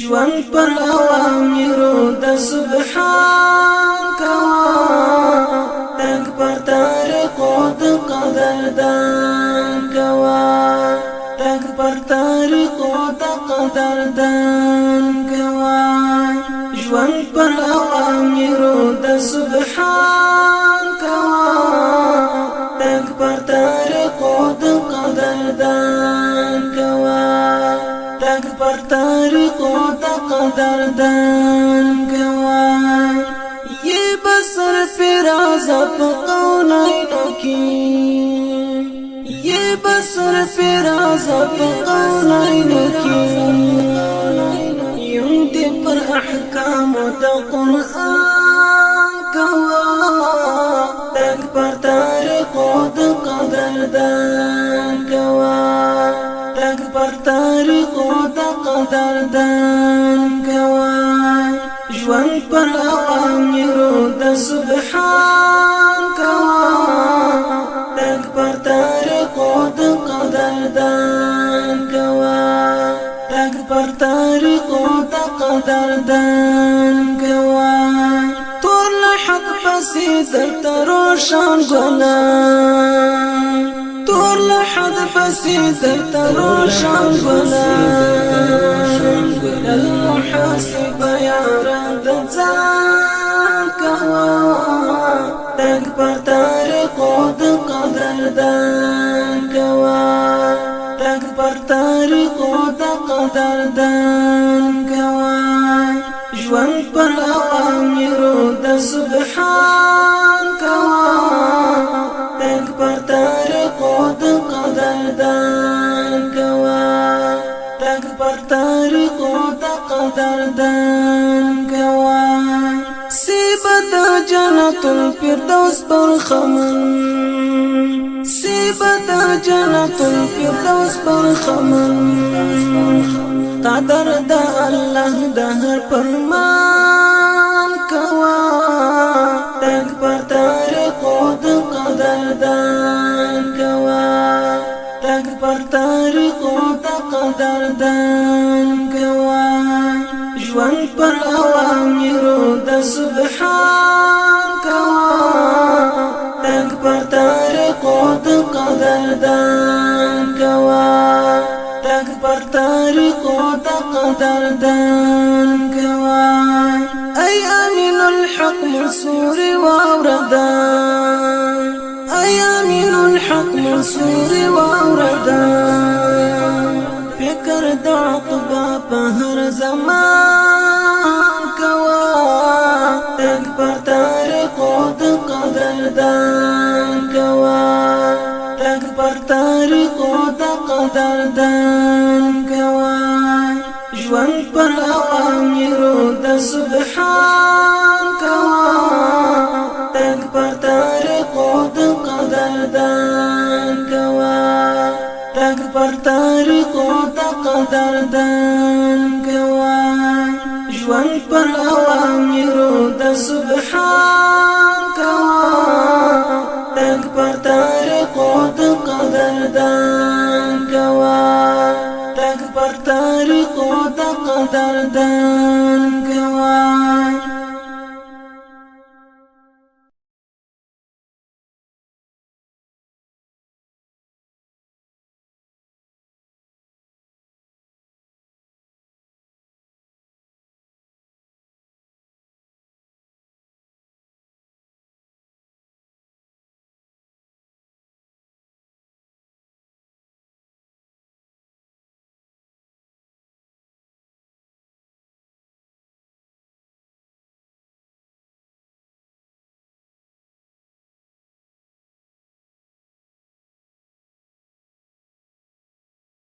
ژوند پر اوامرو د سبحان کوا تک پر طریقو د قدردان کوا تک پر طریقو د قدردان کوا ژوند پر اوامرو د سبحان کوا تک پر طریقو د قدردان کوا تک پر طریقو د قدردان کوا یہ بسر فراز په قولینو کې یہ بسر فراز په قولینو کې یم دې پر احکام د قرآن کوا تک پر طریقو د قدردان کوا تک پر طریقو د قدردان کوا ژوند پر اوامرو د سبحان کوا تک پر طریقو د قدردان کوا تک پر طریقو د قدردان کوا تور لحد پسې درته روشن ګلان تور لحد پسې درته روشن ګلان المحاسب یاره د ځان کوا تک پر طریقو د قدردان کوا تک پر طریقو د قدردان کوا ژوند پر اوامرو د سبحان کوا تک پر طریقو د قدردان کوا تک پر طریقو د قدردان کوا سیبت جنت الفردوس برخمن سیبت جنت الفردوس برخمن قدر د الله د هر فرمان کوا تک پر طریقو د قدردان کوا تک پر طریقو د قدردان کوا ژوند پر اوامرو د سبحان کوا تک پر طریقو د قدردان کوا تک پر طریقو د قدردان کوا ای امین الحق منصور واوردان ای امین الحق منصور واوردان فکر د عقبہ په هر زمان کوا تک پر طریقو د قدردان کوا تک پر طریقو د قدردان کوا ژوند پر اوامرو د سبحان کوا تک پر طریقو د قدردان کوا تک پر طریقو د قدردان کوا ژوند پر اوامرو د سبحان کوا تک پر طریقو د قدردان کوا تک پر طریقو د قدردان